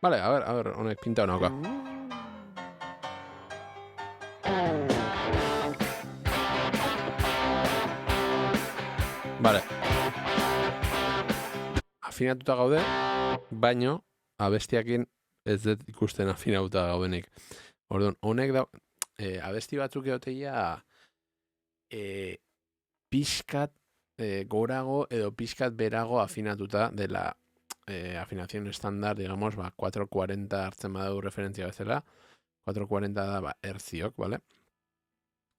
Vale, a ver, honek pinta honauka. Vale. Afinatuta gaude, baino abestiakin ez dut ikusten afinatuta gaudenik. Orduan, honek da, abesti batzuk egoteia pixkat gorago edo pixkat berago afinatuta dela afinación estándar, digamos, 440 hartzen badau referentzia bezala, 440 da herziok, vale?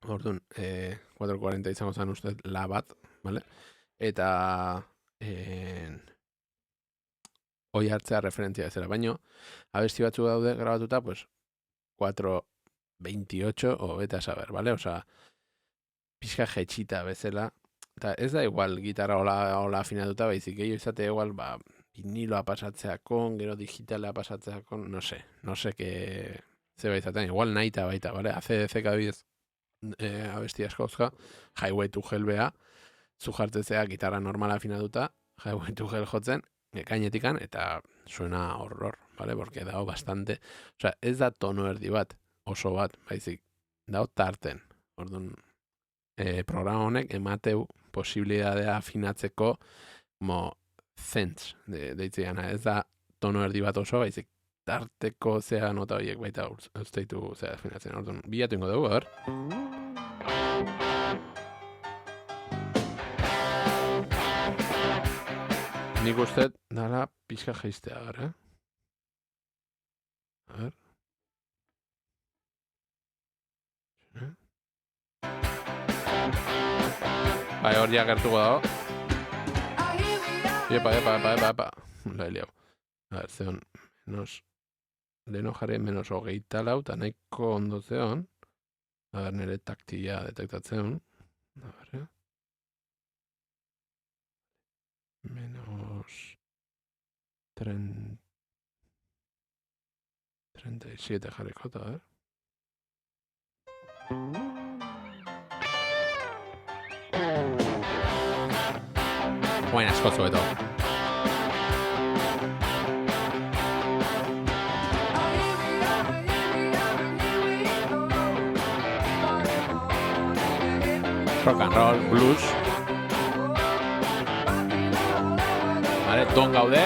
Orduan, 440 izango zen uste la bat, vale? Eta hoi hartzea referentzia bezala, baino abesti batzu daude grabatuta, pues 428 o beta saber, vale? Osea, pixka jetxita bezala, eta ez da igual gitarra hola afinatuta, baizik gehiago izate igual, viniloa pasatzeakon, gero digitala pasatzeakon, no sé que zeba izaten, igual nahita baita, vale? ACDC kabidez abesti askauzka, Highway to Hell bea, zu jartzezea gitarra normala afinatuta, Highway to Hell jotzen, gainetikan, eta suena horror, vale? Porque dago bastante, osea, ez da tono erdi bat, oso bat, baizik, dago tarten, orduan, programa honek emateu posibilidadea afinatzeko mo cents deitzeana, ez da tono erdi bat oso, baizik tarteko zea nota horiek baita usteitu zea afinatzen. Orduan, bilatu ingo dugu, a ver. Nik uste dala pixka geistea gara, A ver. Bai, hor ja gertuko dago. Epa. La he liau. A ver, zeon, leheno jarri menos hogeita lau, eta nahiko ondo zeon. A ver, nire taktila detektatzen. A ver, menos 37 jarriko, a ver. Buen asko zueto. Rock and roll, blues. Vale, don gaude.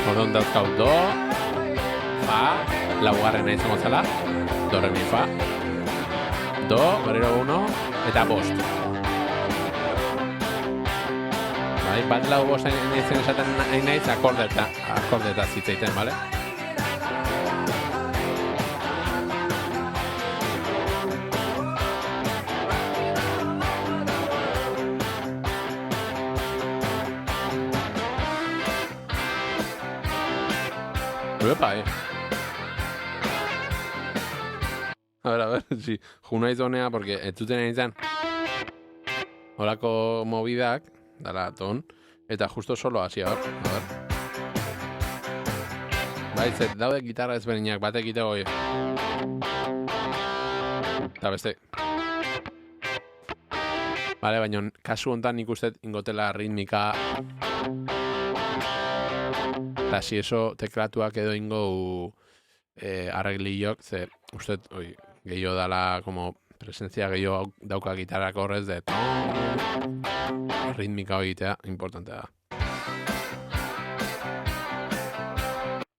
Orduan dauzkau do, fa, laugarrena izango zela, do, re, mi, fa, do, berriro 1, eta bost. Bai, bat lau bost nahizen esaten nahi nahiz akordeta zitzeiten, bale? Epa, A ver, si junaiz honea, porque ez zuten egin holako movidak, dala ton, eta justo solo hasi, a ver. Bai, zet, daude gitarra ezberdinak, batek egite goi. Eta beste. Vale, baina kasu hontan nik uste ingotela ritmika. Eta si eso teklatuak edo ingo arreglillok, ze uste, gehiago dala, como presentzia gehiago dauka gitarrak horrez, de ritmika egitea, importantea da.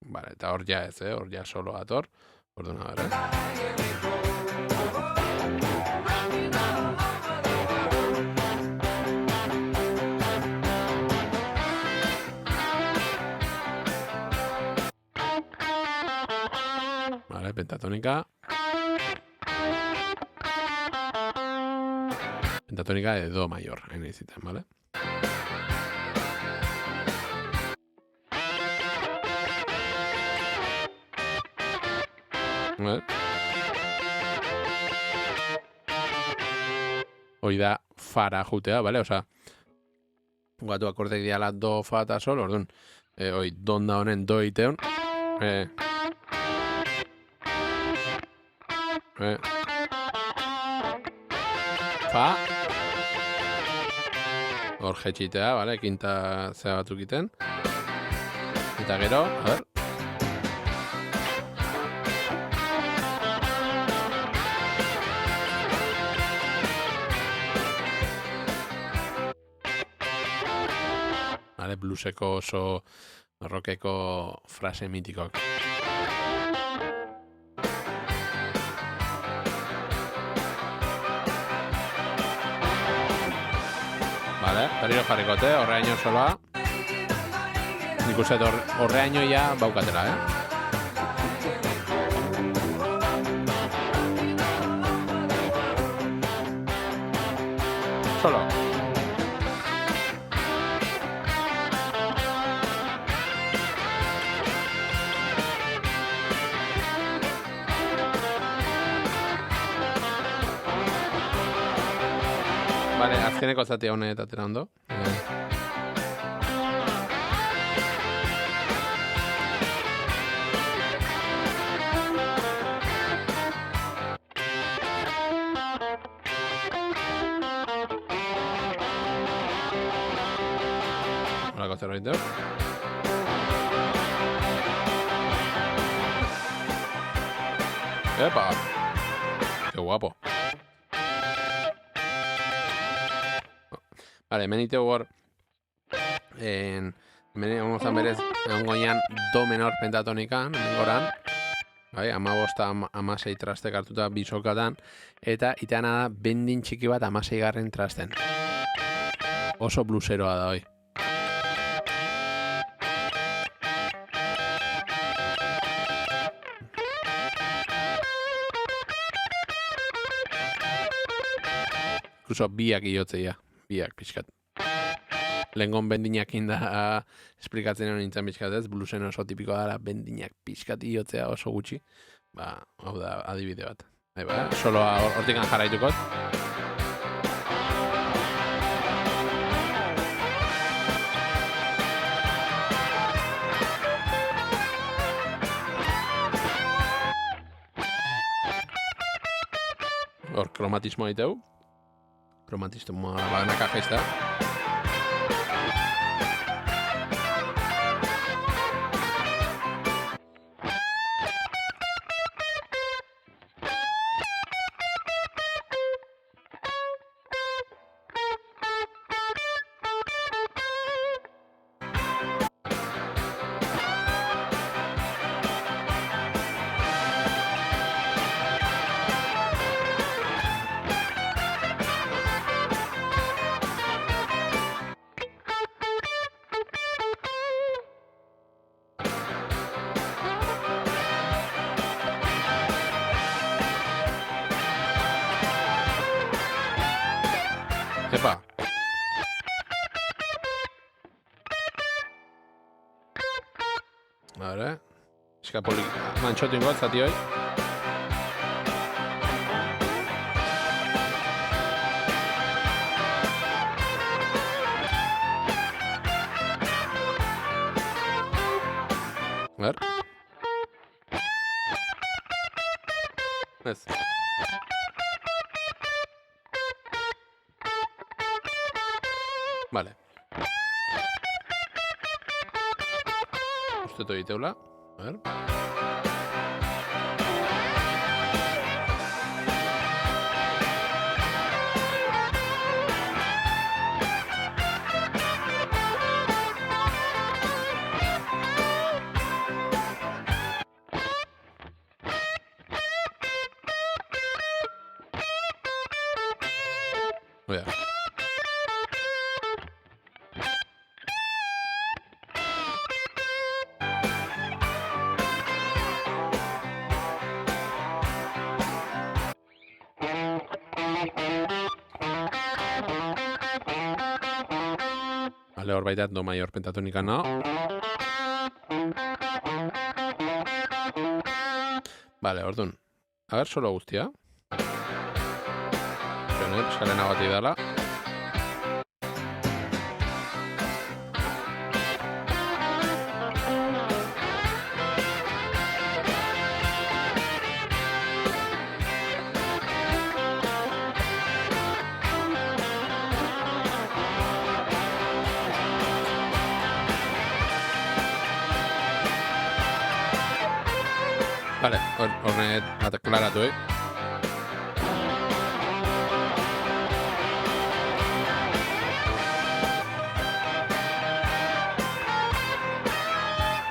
Vale, eta hor ja ez, hor ja solo ator. Orduan, a ver, Vale, pentatónica. Pentatónica de do mayor, en el sistema, ¿vale? ¿Vale? Hoi da fara jutea, ¿vale? Osea, guatu akordek diala do, fa eta sol, orduan, hoi donda honen do iteon, fa, hor jetxitea, vale? Kinta zea batzuk iten. Eta gero, a ber. Vale, blueseko oso rockeko frase mitikok. Vale, berriro jarrikote, horreaino soloa. Nik uste horreaino ja baukatela, Solo. Vale, azkeneko zati honet atera ondo. Horako zerbait dut. Epa! Qué guapo. Vale, hemen iteu hor hemen egon zan berez egon goian do menor pentatonikan, hemen goran, bai, 15-16 trastek hartuta bisokatan, eta iteana da bendin txiki bat 16 garren trasten. Oso bluseroa da, hoi. Incluso biak iotzeia. Biak, pixkat. Lehengon bendinak inda esplikatzen hori nintzen pixkat ez, bluesen oso tipikoa dara bendinak pixkat iotzea oso gutxi. Ba, hau da adibide bat. Soloa hortikan jarraitukot. Hor, kromatismoa iteu. Kromatismoa baganaka jaizta. Epa. Ahora, eskapoli mantxotu ingot, zati hoi. A ver. Ez. Vale. Usteto egiteula. A ver. Oia. Vale, hor baitat do mayor pentatonika no. Vale, ordun. A ver, solo guztia. Eskalena bat idala. Vale, hornet aklaratu,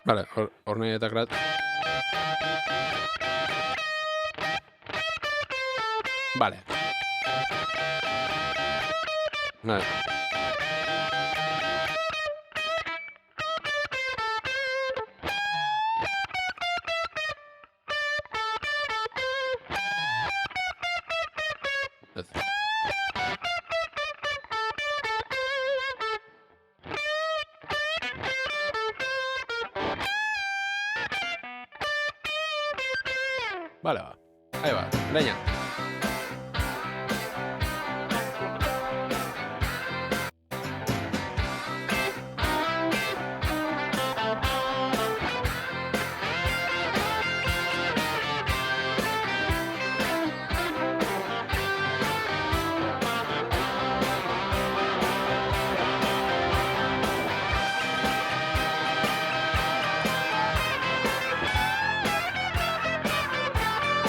Vale, hornet aklaratu. Vale. Vale. Ez. Vale, va. Ahí va, leña.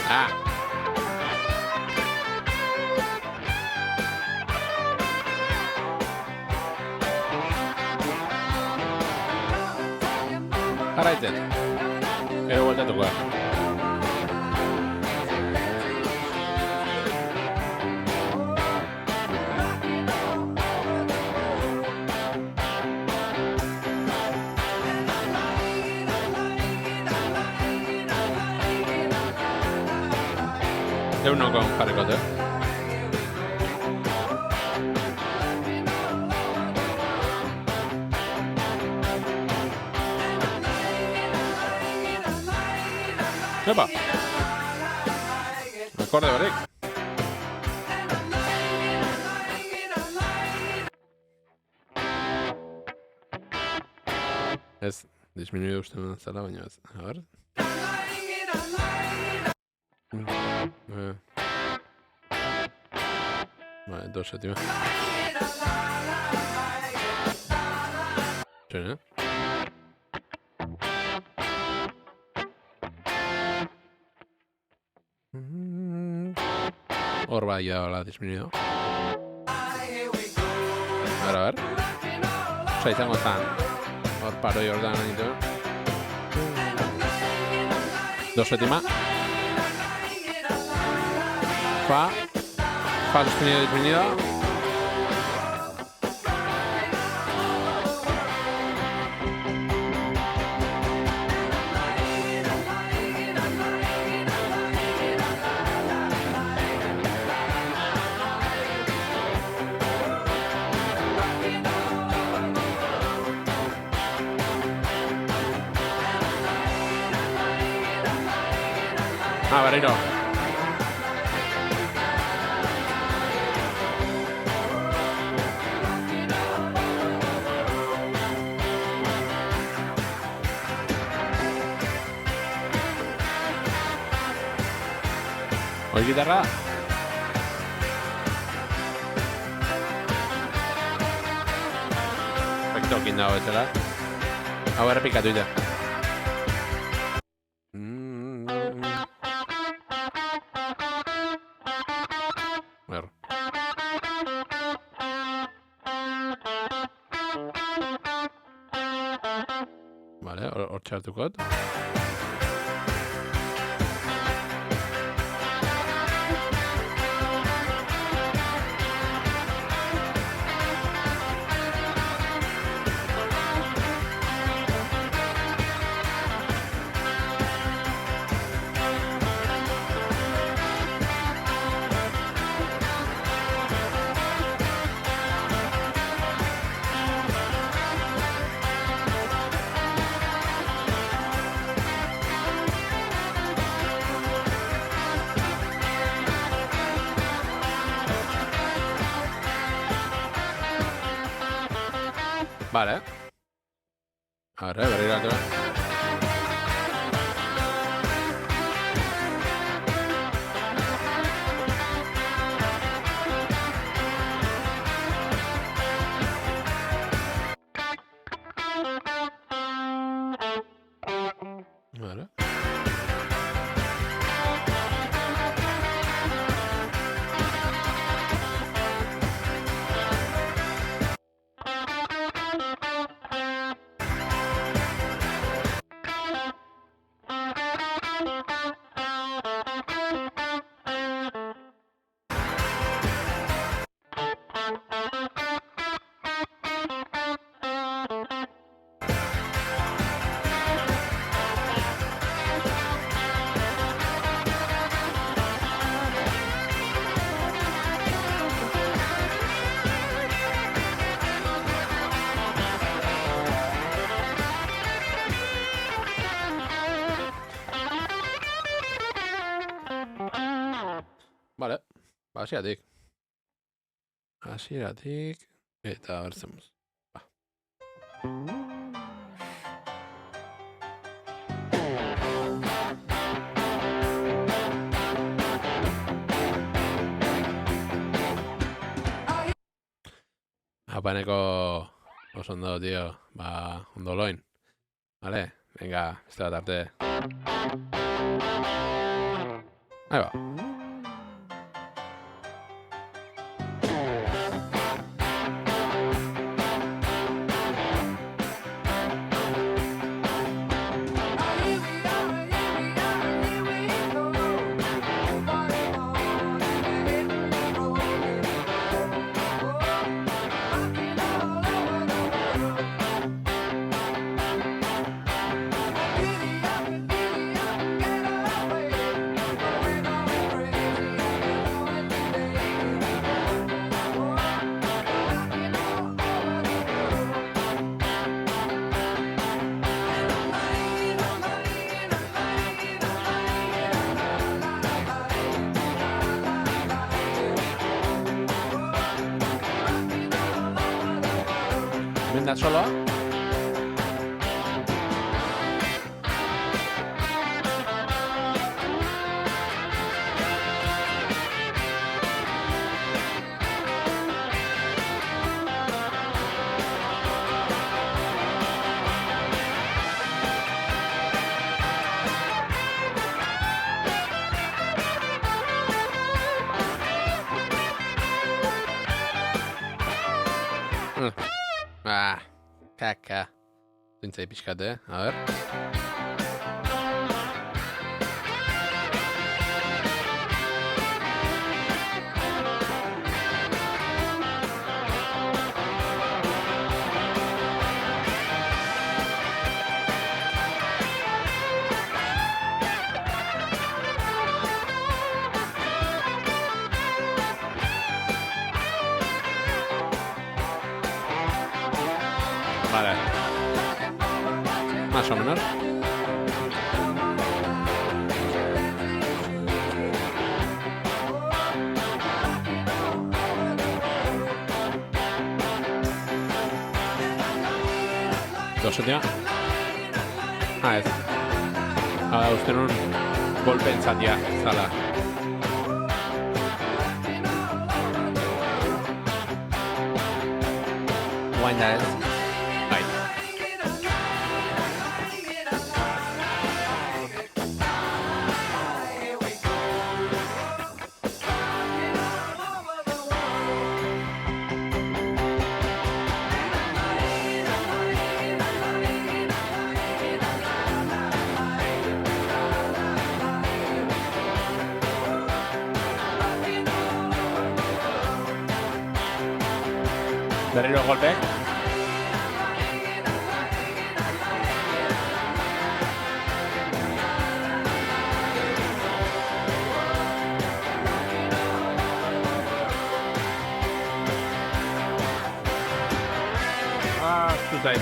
Ah. Jarraitzen. Gero bueltatuko da. Eunokon jarriko dut. Epa! Akorde berrik. Ez, disminuidu uste zela, baina ez. A ver. Vale, 2 séptimas. Sí, ¿eh? Hor bai da disminuido. A ver. Osa, izango zan. Hor paroi hor da nahitu. 2 séptimas. Fa disminuido. Berriro. Hoi gitarra. Perfecto, ekin dago bezala. Hau errepikatu ite. Vale, hor txartukot. Vale. Ahora, berriro atura. Vale. hasieratik. Hasieratik, eta bertzen muz. Japaneko oso ondo, tío. Ondo loin. Vale, venga, beste bat arte. Ahí va. Venga, soloa. Kaka. Zintzai pixkat, A ver. Vale. Más o menos. Dosetia. Ez. Uste nun golpen zatia, zala. Guain da ez. Bai. Berriro golpe. Zuzait.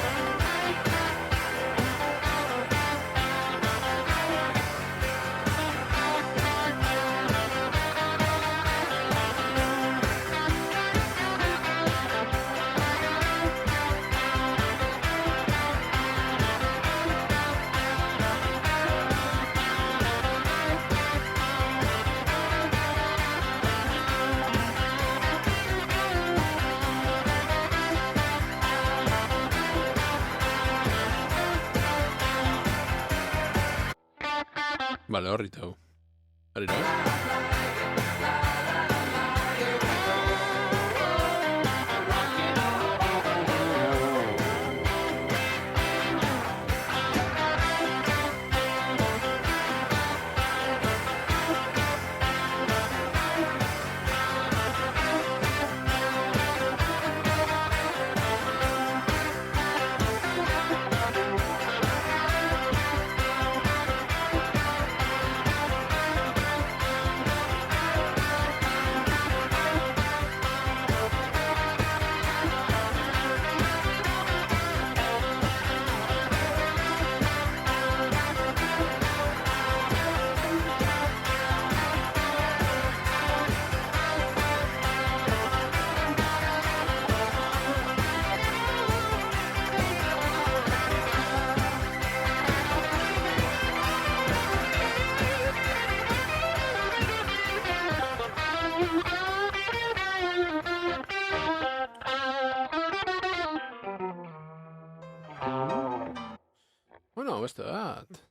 Vale, horrita hau. Harira. beste bat.